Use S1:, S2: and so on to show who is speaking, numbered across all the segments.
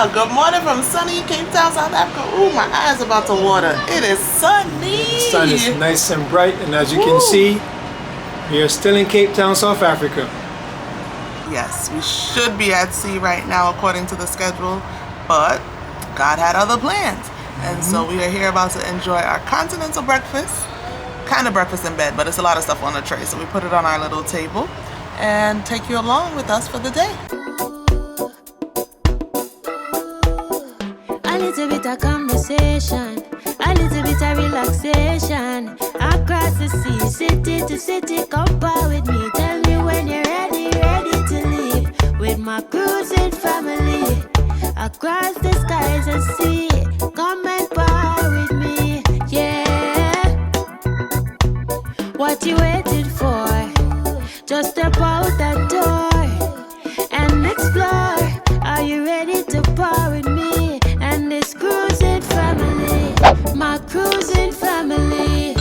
S1: Good morning from sunny Cape Town, South Africa. Ooh, my eyes are about to water. It is sunny.
S2: The sun is nice and bright, and as you can see, we are still in Cape Town, South Africa.
S1: Yes, we should be at sea right now according to the schedule, but God had other plans. And so we are here about to enjoy our continental breakfast. Kind of breakfast in bed, but it's a lot of stuff on the tray. So we put it on our little table and take you along with us for the day.
S3: A little bit of conversation, a little bit of relaxation. Across the sea, city to city, come par with me. Tell me when you're ready, ready to leave. With my cruising family, across the skies and sea. Come and par with me, yeah. What you waiting for? Just step out that door and explore. Are you ready to par with me and this cruising family? My cruising family.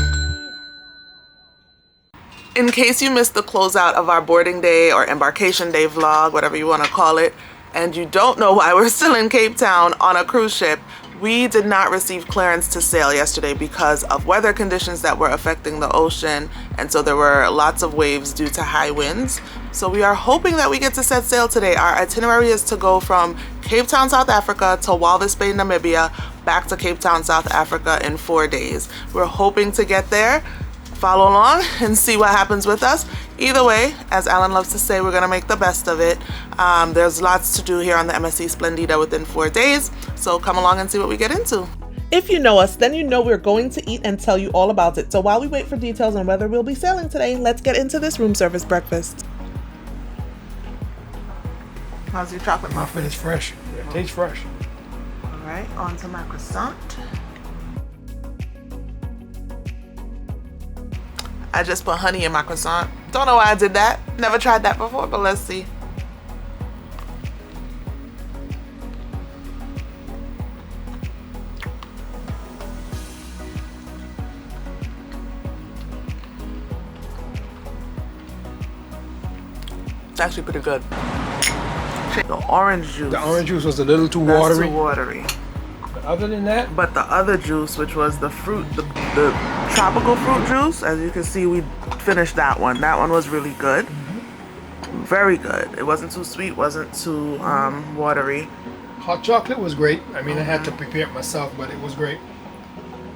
S1: In case you missed the closeout of our boarding day or embarkation day vlog, whatever you want to call it, and you don't know why we're still in Cape Town on a cruise ship, we did not receive clearance to sail yesterday because of weather conditions that were affecting the ocean, and so there were lots of waves due to high winds. So we are hoping that we get to set sail today. Our itinerary is to go from Cape Town, South Africa to Walvis Bay, Namibia, back to Cape Town, South Africa in 4 days. We're hoping to get there, follow along and see what happens with us. Either way, as Allan loves to say, we're gonna make the best of it. There's lots to do here on the MSC Splendida within 4 days, so come along and see what we get into. If you know us, then you know we're going to eat and tell you all about it. So while we wait for details on whether we'll be sailing today, let's get into this room service breakfast. How's your chocolate muffin?
S2: It's fresh. It tastes fresh.
S1: All right, on to my croissant. I just put honey in my croissant. Don't know why I did that. Never tried that before, but let's see. It's actually pretty good. The orange juice.
S2: The orange juice was a little too watery.
S1: That's too watery.
S2: But other than that,
S1: But the other juice, which was the fruit, the tropical fruit juice, as you can see, we finished that one. That one was really good. Very good. It wasn't too sweet, wasn't too watery.
S2: hot chocolate was great. I mean, I had to prepare it myself, but it was great.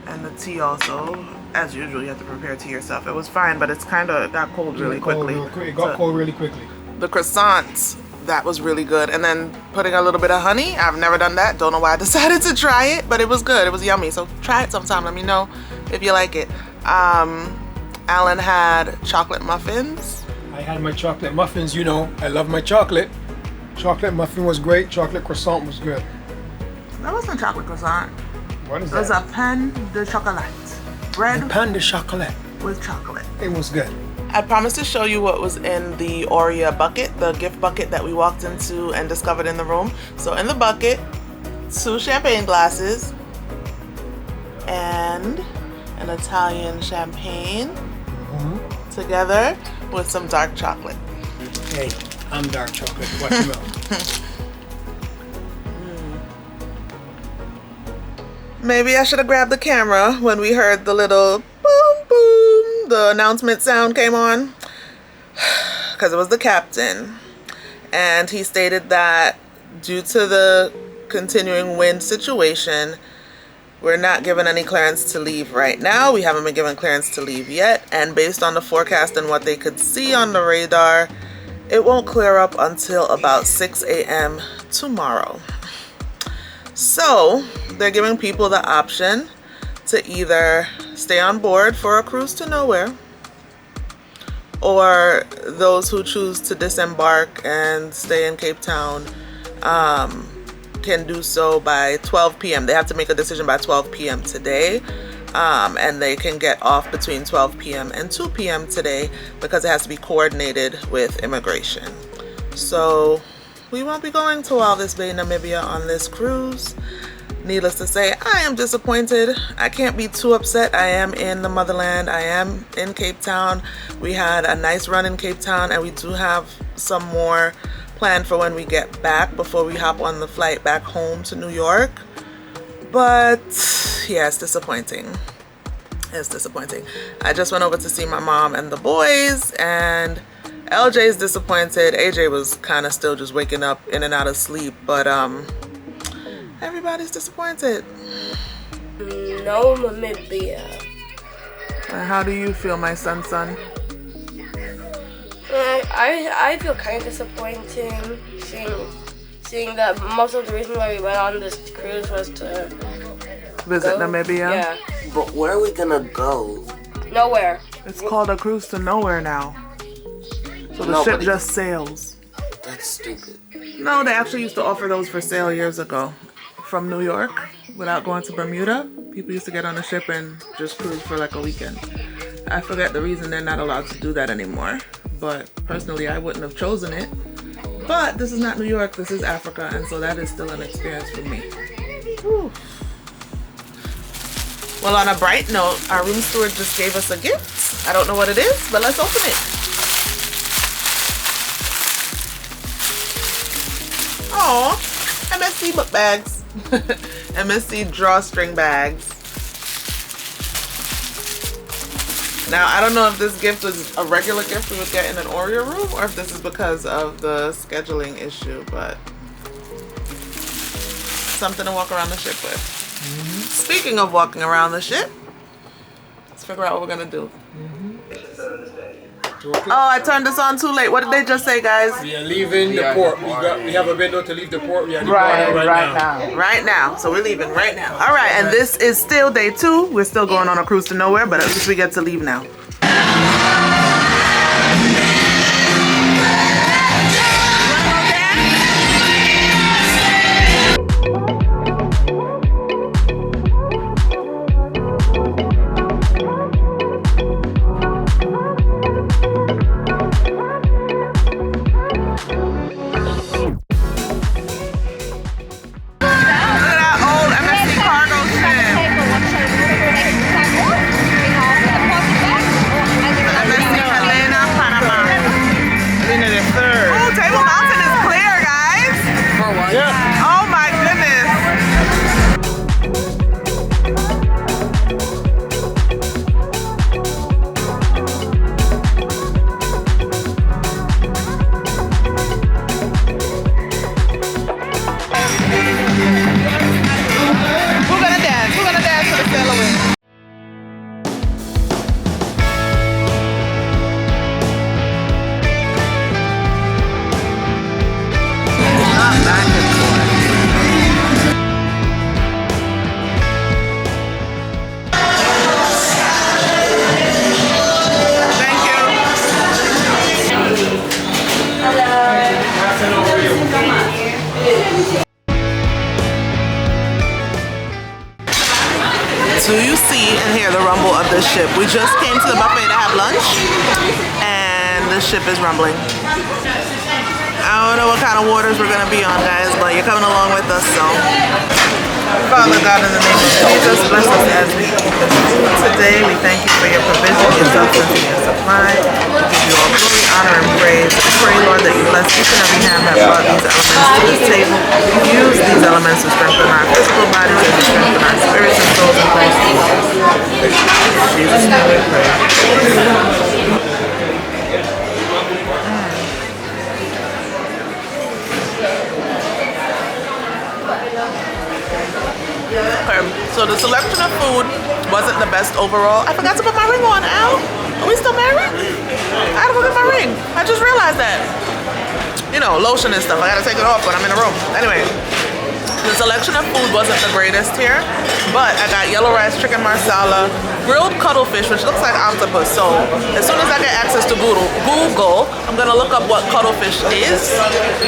S1: And the tea also, as usual, you have to prepare tea yourself. It was fine, but it's kind of got cold really quickly.
S2: It got cold really quickly.
S1: The croissants, that was really good. And then putting a little bit of honey. I've never done that. Don't know why I decided to try it, but it was good. It was yummy. So try it sometime. Let me know if you like it. Allan had chocolate muffins.
S2: I had my chocolate muffins. You know, I love my chocolate. Chocolate muffin was great. Chocolate croissant was good.
S1: That wasn't chocolate croissant.
S2: What is
S1: It was
S2: that?
S1: a pain de chocolat. Bread
S2: Pain de chocolat.
S1: with chocolate.
S2: It was good.
S1: I promised to show you what was in the Oria bucket, the gift bucket that we walked into and discovered in the room. So in the bucket, 2 champagne glasses and an Italian champagne together with some dark chocolate.
S2: Hey, I'm dark chocolate. Watch your mouth.
S1: Maybe I should have grabbed the camera when we heard the little boom boom, the announcement sound came on, because it was the captain, and he stated that due to the continuing wind situation, we're not given any clearance to leave right now. We haven't been given clearance to leave yet, and based on the forecast and what they could see on the radar, it won't clear up until about 6 a.m. tomorrow. So they're giving people the option to either stay on board for a cruise to nowhere, or those who choose to disembark and stay in Cape Town can do so by 12 p.m. They have to make a decision by 12 p.m. today, and they can get off between 12 p.m. and 2 p.m. today because it has to be coordinated with immigration. So we won't be going to Walvis Bay, Namibia on this cruise. Needless to say, I am disappointed. I can't be too upset. I am in the motherland. I am in Cape Town. We had a nice run in Cape Town, and we do have some more planned for when we get back before we hop on the flight back home to New York. But yeah, it's disappointing. It's disappointing. I just went over to see my mom and the boys, and LJ's disappointed. AJ was kind of still just waking up in and out of sleep, but everybody's disappointed.
S4: No, Namibia.
S1: How do you feel, my son?
S4: I feel kind of disappointing seeing that most of the reason why we went on this cruise was to
S1: visit Namibia.
S4: Yeah.
S5: But where are we gonna go?
S4: Nowhere.
S1: It's called a cruise to nowhere now. So the ship just sails.
S5: That's stupid.
S1: No, they actually used to offer those for sale years ago. From New York, without going to Bermuda, people used to get on a ship and just cruise for like a weekend. I forget the reason they're not allowed to do that anymore. But personally, I wouldn't have chosen it. But this is not New York, this is Africa, and so that is still an experience for me. Whew. Well, on a bright note, our room steward just gave us a gift. I don't know what it is, but let's open it. Oh, MSC book bags. MSC drawstring bags. Now, I don't know if this gift was a regular gift we would get in an Oreo room or if this is because of the scheduling issue, but something to walk around the ship with. Speaking of walking around the ship, let's figure out what we're gonna do. Oh, I turned this on too late. What did they just say, guys?
S2: We are leaving the port. We have a window to leave the port. We are
S1: Right now. Right now. So we're leaving right now. All right, and this is still day 2. We're still going on a cruise to nowhere, but at least we get to leave now. So you see and hear the rumble of the ship. We just came to the buffet to have lunch, and the ship is rumbling. I don't know what kind of waters we're gonna be on, guys, but you're coming along with us, so. Father God, in the name of Jesus, bless us as we eat the food today. We thank you for your provision, your substance, and your supply. We give you all glory, honor, and praise. We pray, Lord, that you bless each and every hand that brought these elements to this table. Use these elements to strengthen our physical bodies and to strengthen our spirits and souls in Christ Jesus. In Jesus' name we pray. Okay, so the selection of food wasn't the best overall. I forgot to put my ring on, Al. Are we still married? I gotta go get my ring. I just realized that. You know, lotion and stuff. I gotta take it off when I'm in the room. Anyway, the selection of food wasn't the greatest here, but I got yellow rice, chicken marsala, grilled cuttlefish, which looks like octopus. So as soon as I get access to Google, I'm gonna look up what cuttlefish is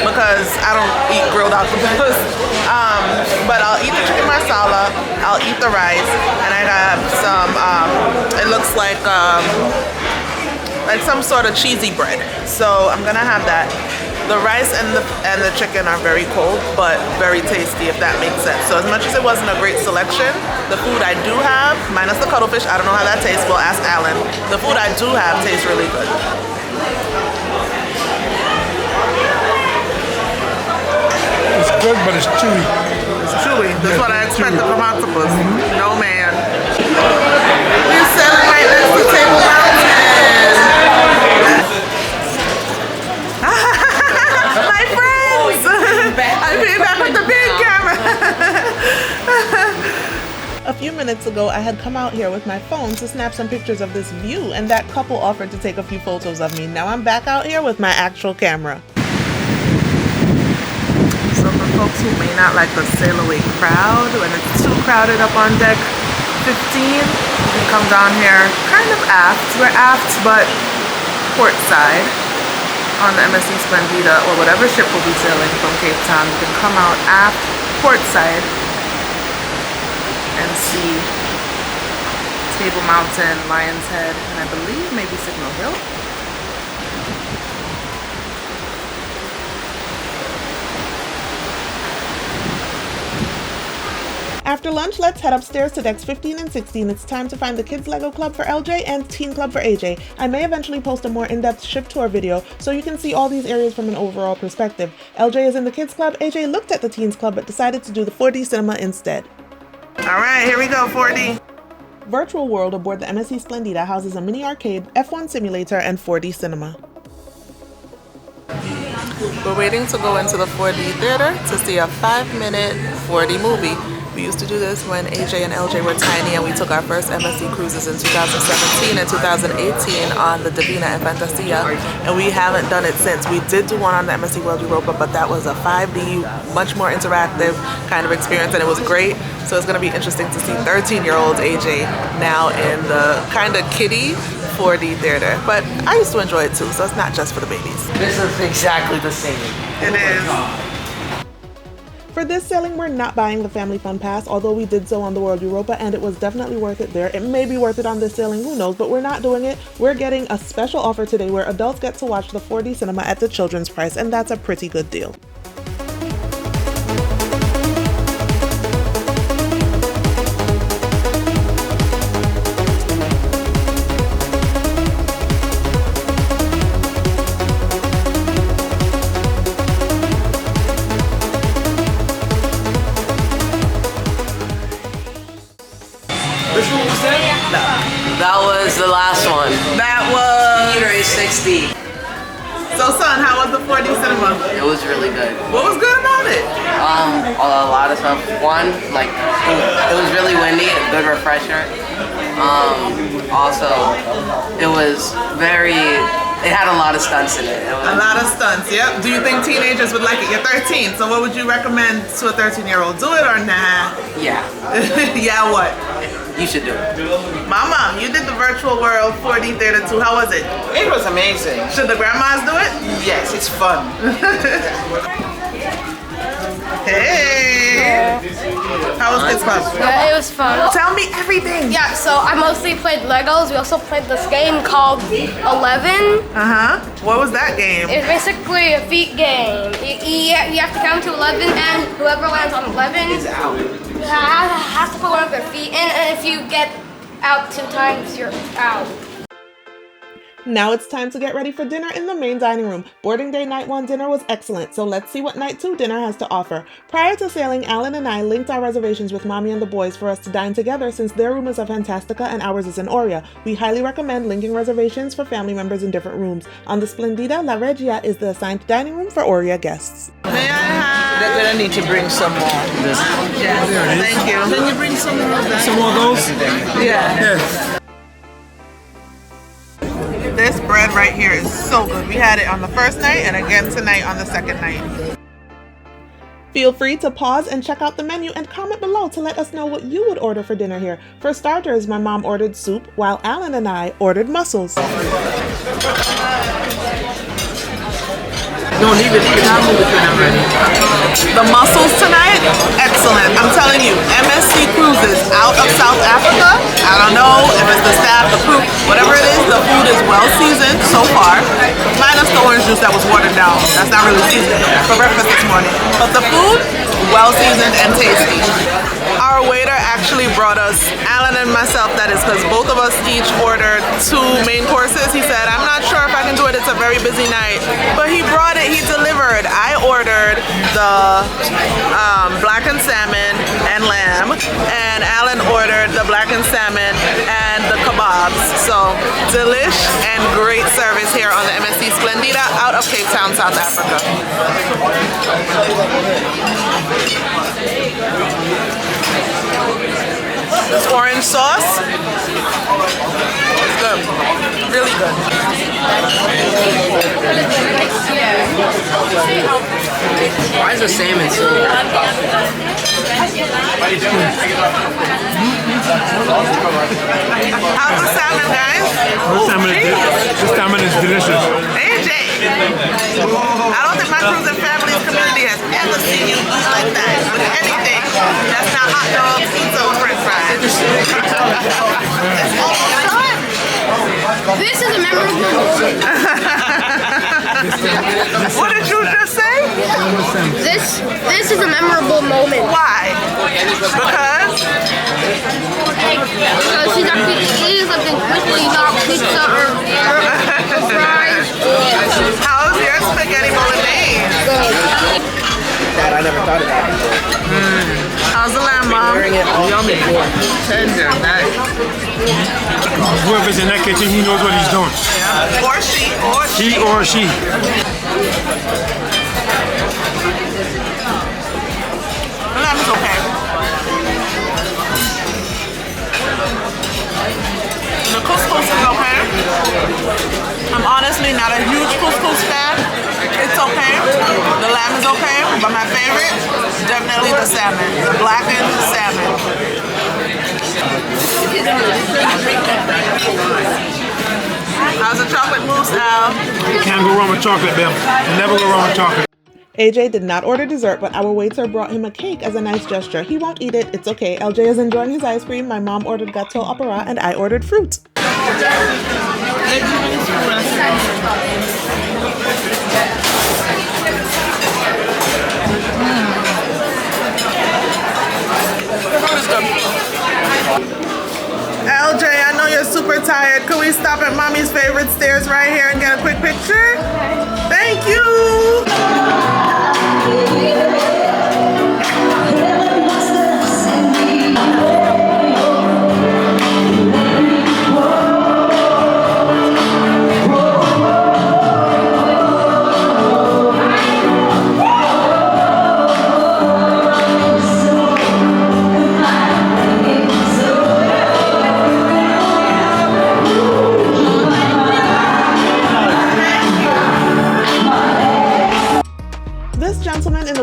S1: because I don't eat grilled octopus. But I'll eat the chicken marsala, I'll eat the rice, and I got some, it looks like some sort of cheesy bread. So I'm gonna have that. The rice and the chicken are very cold, but very tasty, if that makes sense. So as much as it wasn't a great selection, the food I do have, minus the cuttlefish, I don't know how that tastes, we'll ask Allan. The food I do have tastes really good.
S2: good, but it's chewy.
S1: It's chewy. That's what I expected from octopus. No, man. We're sailing right next to Table Mountain. My friends! I came back with the big camera. A few minutes ago, I had come out here with my phone to snap some pictures of this view, and that couple offered to take a few photos of me. Now I'm back out here with my actual camera. So for folks who may not like the sail away crowd, when it's too crowded up on deck 15, you can come down here kind of aft. We're aft, but port side on the MSC Splendida, or whatever ship will be sailing from Cape Town. You can come out aft, port side, and see Table Mountain, Lion's Head, and I believe maybe Signal Hill. After lunch, let's head upstairs to decks 15 and 16. It's time to find the Kids Lego Club for LJ and Teen Club for AJ. I may eventually post a more in-depth ship tour video so you can see all these areas from an overall perspective. LJ is in the Kids Club, AJ looked at the Teens Club but decided to do the 4D cinema instead. Alright, here we go, 4D. Virtual World aboard the MSC Splendida houses a mini arcade, F1 simulator, and 4D cinema. We're waiting to go into the 4D theater to see a 5-minute 4D movie. We used to do this when AJ and LJ were tiny, and we took our first MSC cruises in 2017 and 2018 on the Divina and Fantasia, and we haven't done it since. We did do one on the MSC World Europa, but that was a 5D, much more interactive kind of experience, and it was great. So it's going to be interesting to see 13-year-old AJ now in the kind of kiddie 4D theater. But I used to enjoy it too, so it's not just for the babies.
S5: This is exactly the same.
S1: It is. For this sailing, we're not buying the Family Fun Pass, although we did so on the World Europa, and it was definitely worth it there. It may be worth it on this sailing, who knows, but we're not doing it. We're getting a special offer today where adults get to watch the 4D cinema at the children's price, and that's a pretty good deal.
S5: That was the last one.
S1: That was...
S5: Peter is 60.
S1: So son, how was the 4D cinema?
S5: It was really good.
S1: What was good about it?
S5: A lot of stuff. One, like, it was really windy, a good refresher. Also, it was very... It had a lot of stunts in it.
S1: A lot of stunts, yep. Do you think teenagers would like it? You're 13, so what would you recommend to a 13-year-old? Do it or nah?
S5: Yeah.
S1: Yeah, what?
S5: You should do it.
S1: Mama, you did the Virtual World 4D theater too. How was it?
S6: It was amazing.
S1: Should the grandmas do it?
S6: Yes, it's fun.
S1: Hey! How was Kids Club?
S4: Yeah, it was fun.
S1: Tell me everything.
S4: Yeah, so I mostly played Legos. We also played this game called 11.
S1: Uh-huh. What was that game?
S4: It's basically a feet game. You have to count to 11, and whoever lands on 11
S6: It's out.
S4: has to put one of their feet in, and if you get out 2 times, you're out.
S1: Now it's time to get ready for dinner in the main dining room. Boarding day night 1 dinner was excellent, so let's see what night 2 dinner has to offer. Prior to sailing, Allan and I linked our reservations with Mommy and the boys for us to dine together since their room is a Fantastica and ours is an Aurea. We highly recommend linking reservations for family members in different rooms. On the Splendida, La Regia is the assigned dining room for Aurea guests. May I have...
S6: They're gonna need to bring some more.
S1: Yes, thank you.
S6: Can you bring some more?
S2: Some more of those?
S1: Yeah.
S2: Yes.
S1: This bread right here is so good. We had it on the first night and again tonight on the second night. Feel free to pause and check out the menu and comment below to let us know what you would order for dinner here. For starters, my mom ordered soup, while Allan and I ordered mussels.
S6: No, leave it. I'll move it when I'm ready.
S1: The mussels tonight, excellent. I'm telling you, MSC Cruises out of South Africa. I don't know if it's the staff, the crew, whatever it is, the food is well seasoned so far. Minus the orange juice that was watered down. That's not really seasoned for breakfast this morning. But the food, well seasoned and tasty. Our waiter actually brought us, Allan and myself, that is, because both of us each ordered 2 main courses. He said, I'm not sure if I can do it, it's a very busy night. But he brought it, he delivered. I ordered the blackened salmon and lamb, and Allan ordered the blackened salmon and the kebabs. So, delish and great service here on the MSC Splendida out of Cape Town, South Africa. This orange sauce, it's good, really good.
S5: Why is the salmon so good?
S1: How's the salmon, guys?
S2: This salmon is delicious.
S1: AJ, I don't think my cruising family's community has ever seen you eat like that with anything. That's not hot dogs, pizza, or french fries. It's almost done.
S4: This is a memorable moment.
S1: What did you just say?
S4: This is a memorable moment.
S1: Why? Because
S4: She's actually eating something quickly, not pizza or fries.
S1: how's your spaghetti bolognese?
S5: Dad, I never thought of that before.
S1: How's the lamb, Mom?
S6: Yummy. Tender, nice.
S2: Whoever's in that kitchen, he knows what he's doing.
S1: Or she, or she.
S2: He or she.
S1: The lamb is okay. The couscous is okay. I'm honestly not a huge couscous fan. It's okay. The lamb is okay, but my favorite, definitely the salmon, the blackened salmon. How's the chocolate mousse, Al?
S2: You can't go wrong with chocolate, Bill. Never go wrong with chocolate.
S1: AJ did not order dessert, but our waiter brought him a cake as a nice gesture. He won't eat it, it's okay. LJ is enjoying his ice cream. My mom ordered gâteau opera, and I ordered fruit. LJ, I know you're super tired. Could we stop at Mommy's favorite stairs right here and get a quick picture? Thank you.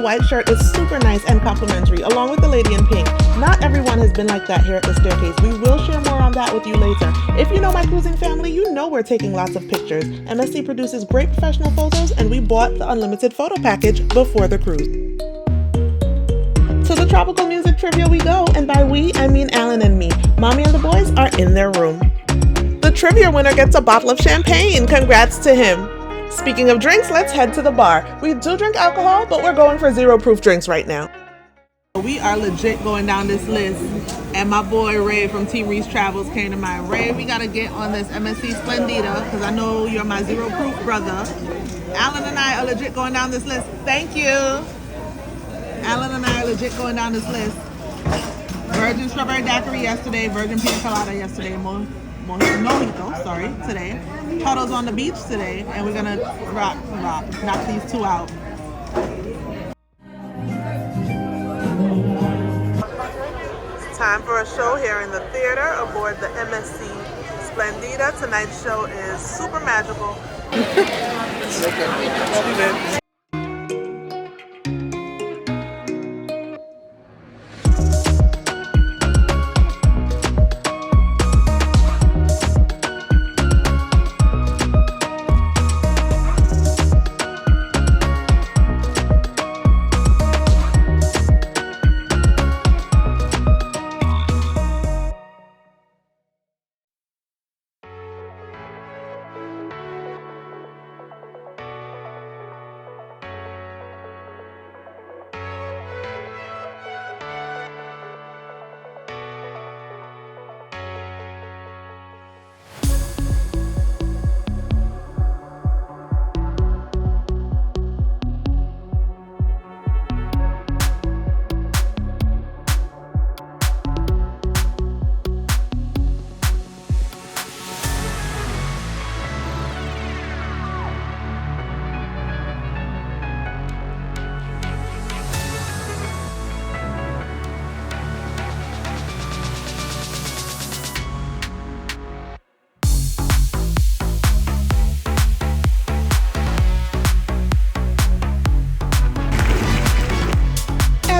S1: White shirt is super nice and complimentary, along with the lady in pink. Not everyone has been like that here at the staircase. We will share more on that with you later. If you know my cruising family, you know we're taking lots of pictures. MSC produces great professional photos, and we bought the unlimited photo package before the cruise. To the tropical music trivia we go, and by we, I mean Allan and me. Mommy and the boys are in their room. The trivia winner gets a bottle of champagne. Congrats to him. Speaking of drinks, let's head to the bar. We do drink alcohol, but we're going for 0 proof drinks right now. We are legit going down this list, and my boy Ray from T. Reese Travels came to mind. Ray, we gotta get on this MSC Splendida, because I know you're my 0 proof brother. Allan and I are legit going down this list. Thank you. Allan and I are legit going down this list. Virgin strawberry daiquiri yesterday, virgin pina colada yesterday, mojito, sorry, today. Puddles on the beach today, and we're gonna knock these 2 out. It's time for a show here in the theater aboard the MSC Splendida. Tonight's show is super magical.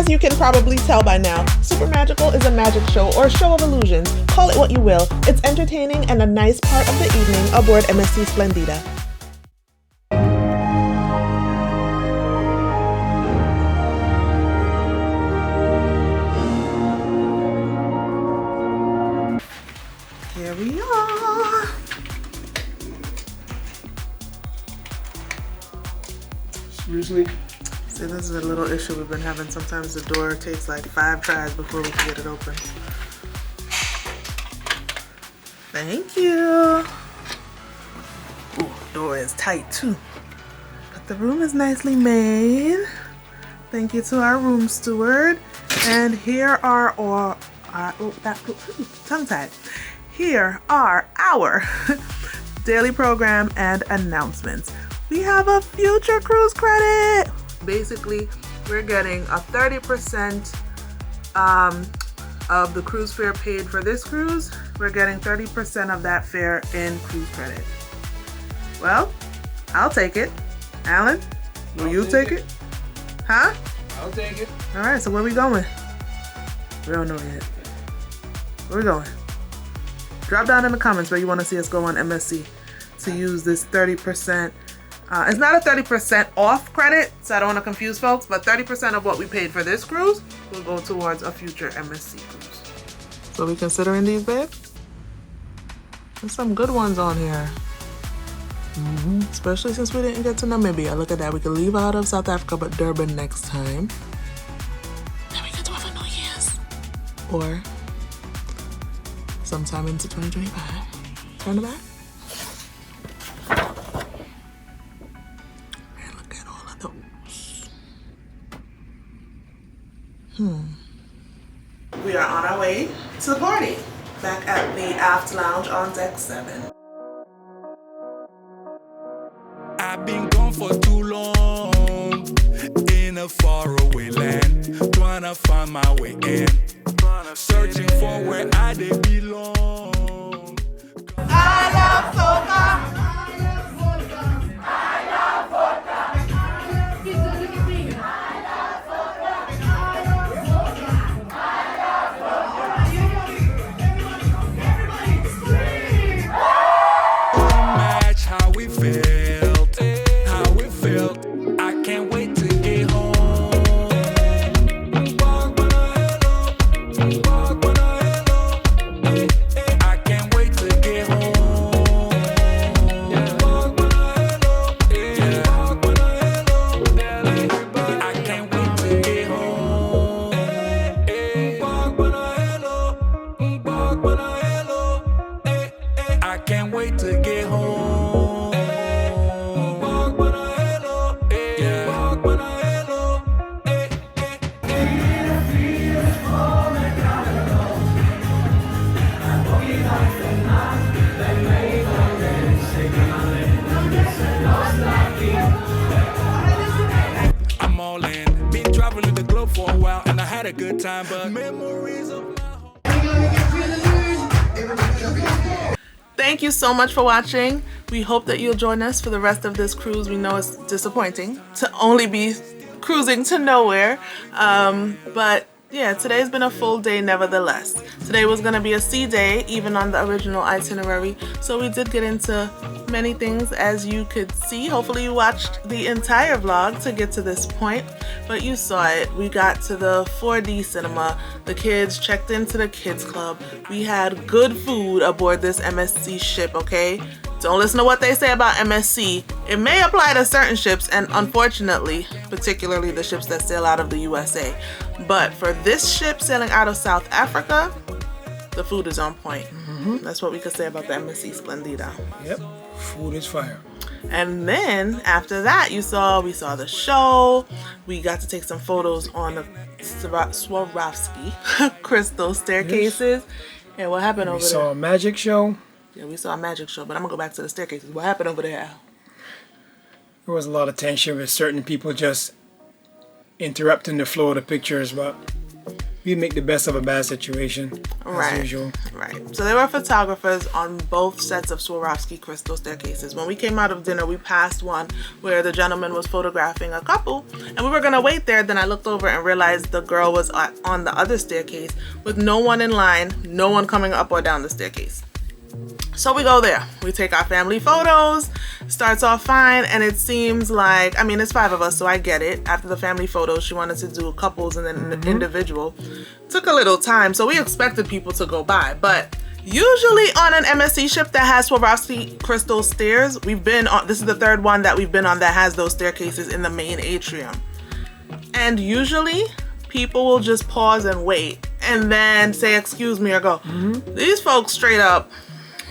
S1: As you can probably tell by now, Super Magical is a magic show or show of illusions. Call it what you will. It's entertaining and a nice part of the evening aboard MSC Splendida. Here we are.
S2: Seriously?
S1: See, this is a little issue we've been having. Sometimes the door takes like 5 tries before we can get it open. Thank you. Ooh, door is tight too. But the room is nicely made. Thank you to our room steward. And here are tongue-tied. Here are our daily program and announcements. We have a future cruise credit. Basically, we're getting a 30% of the cruise fare paid for this cruise. We're getting 30% of that fare in cruise credit. Well, I'll take it. Allan, will you take it? Huh?
S2: I'll take it.
S1: All right, so where we going? We don't know yet. Where we going? Drop down in the comments where you want to see us go on MSC to use this 30%. It's not a 30% off credit, so I don't want to confuse folks, but 30% of what we paid for this cruise will go towards a future MSC cruise. So we considering these, babe? There's some good ones on here. Especially since we didn't get to Namibia. Look at that. We can leave out of South Africa, but Durban next time. Then we get to have a New Year's. Or sometime into 2025. Turn the back. And look at all of those. We are on our way to the party. Back at the Aft Lounge on Deck 7.
S7: I've been gone for too long, in a faraway land, trying to find my way in, searching for where I did belong.
S1: I love soca.
S7: Match how we felt, I can't wait to get home. I can't wait to get home. I can't wait to get home. I can't wait to get home. I'm all in. Been traveling the globe for a while and I had a good time, but memories of my home.
S1: Thank you so much for watching. We hope that you'll join us for the rest of this cruise. We know it's disappointing to only be cruising to nowhere. But yeah, today's been a full day nevertheless. Today was gonna be a sea day, even on the original itinerary. So we did get into many things, as you could see. Hopefully you watched the entire vlog to get to this point, but you saw it. We got to the 4D cinema. The kids checked into the kids club. We had good food aboard this MSC ship, okay? Don't listen to what they say about MSC. It may apply to certain ships, and unfortunately, particularly the ships that sail out of the USA. But for this ship sailing out of South Africa, the food is on point. That's what we could say about the MSC Splendida.
S2: Yep, food is fire.
S1: And then after that, we saw the show. We got to take some photos on the Swarovski crystal staircases. Yes. And what happened over there?
S2: We saw a magic show.
S1: Yeah, we saw a magic show, but I'm gonna go back to the staircases. What happened over there, Al?
S2: There was a lot of tension with certain people just interrupting the flow of the pictures, but we make the best of a bad situation, as usual.
S1: Right. So there were photographers on both sets of Swarovski crystal staircases. When we came out of dinner, we passed one where the gentleman was photographing a couple, and we were gonna wait there. Then I looked over and realized the girl was on the other staircase with no one in line, no one coming up or down the staircase. So we go there, we take our family photos, starts off fine, and it seems like, I mean, it's 5 of us, so I get it. After the family photos, she wanted to do couples and then individual. Took a little time, so we expected people to go by, but usually on an MSC ship that has Swarovski crystal stairs, we've been on, this is the 3rd one that we've been on that has those staircases in the main atrium. And usually people will just pause and wait and then say, excuse me, or go. These folks straight up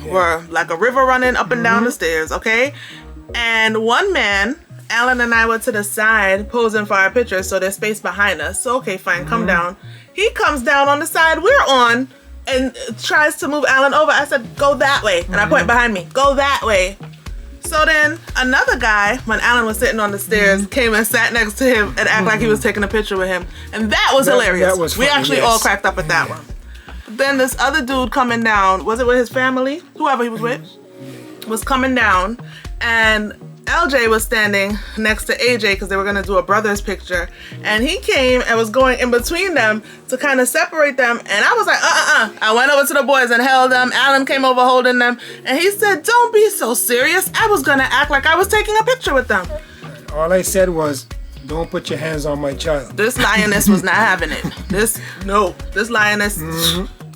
S1: were like a river running up and down the stairs, okay? And one man, Allan and I were to the side posing for our pictures, so there's space behind us. So, okay, fine, come down. He comes down on the side we're on and tries to move Allan over. I said, go that way. And I point behind me, go that way. So then another guy, when Allan was sitting on the stairs, came and sat next to him and acted like he was taking a picture with him. And that was hilarious.
S2: That was funny,
S1: we actually all cracked up at that one. Then this other dude coming down, was it with his family? Whoever he was with, was coming down, and LJ was standing next to AJ because they were going to do a brothers picture, and he came and was going in between them to kind of separate them, and I was like, I went over to the boys and held them. Allan came over holding them, and he said, don't be so serious. I was going to act like I was taking a picture with them.
S2: All I said was, don't put your hands on my child.
S1: This lioness was not having it. This lioness,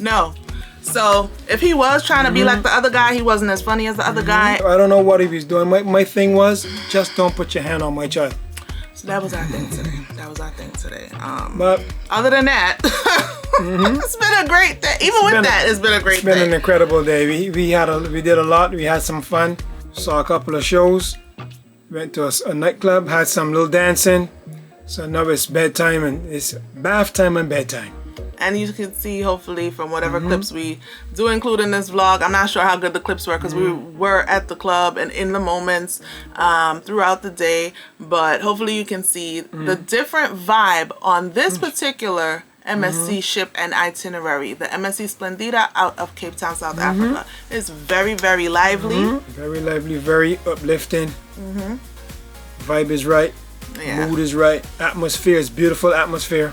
S1: no. So if he was trying to be like the other guy, he wasn't as funny as the other guy.
S2: I don't know what he was doing. My thing was, just don't put your hand on my child.
S1: So that was our thing today.
S2: But
S1: other than that, it's been a great day. Even with that, it's been a great day.
S2: It's been an incredible day. We did a lot. We had some fun. Saw a couple of shows. Went to a nightclub, had some little dancing. So now it's bedtime, and it's bath time and bedtime.
S1: And you can see, hopefully, from whatever clips we do include in this vlog. I'm not sure how good the clips were because we were at the club and in the moments throughout the day. But hopefully you can see the different vibe on this particular MSC ship and itinerary. The MSC Splendida out of Cape Town, South Africa. It's very, very lively. Very lively, very uplifting. Vibe is right. Mood is right. Atmosphere is beautiful atmosphere.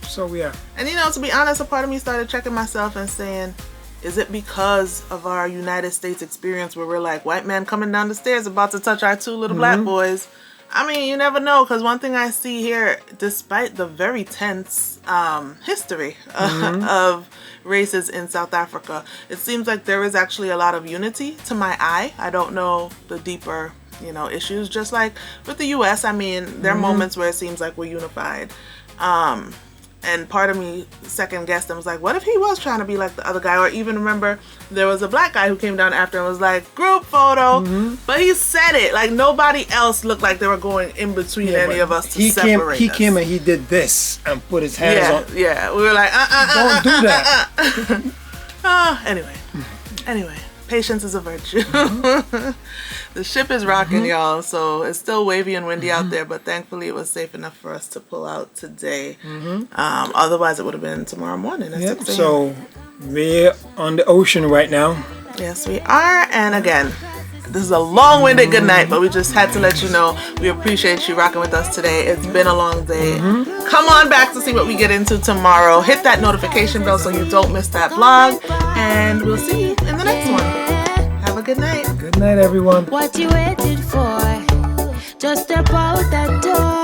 S1: So yeah. And you know, to be honest, a part of me started checking myself and saying, is it because of our United States experience where we're like, white man coming down the stairs about to touch our 2 little black boys? I mean, you never know, because one thing I see here, despite the very tense history of races in South Africa, it seems like there is actually a lot of unity to my eye. I don't know the deeper, you know, issues. Just like with the U.S., I mean, there are moments where it seems like we're unified. And part of me second guessed and was like, what if he was trying to be like the other guy? Or even remember there was a black guy who came down after and was like, group photo. But he said it like nobody else looked like they were going in between any of us to separate us. He came and he did this and put his hands on. Yeah, we were like, don't do that. Anyway, patience is a virtue. The ship is rocking, y'all, so it's still wavy and windy out there, but thankfully it was safe enough for us to pull out today. Otherwise it would have been tomorrow morning at 6 a.m.
S2: So we're on the ocean right now.
S1: Yes, we are. And again, this is a long-winded good night, but we just had to let you know we appreciate you rocking with us today. It's been a long day. Come on back to see what we get into tomorrow. Hit that notification bell so you don't miss that vlog, and we'll see you in the next one. Have a good night.
S2: Good night, everyone.
S3: What you waited for? Just step out that door.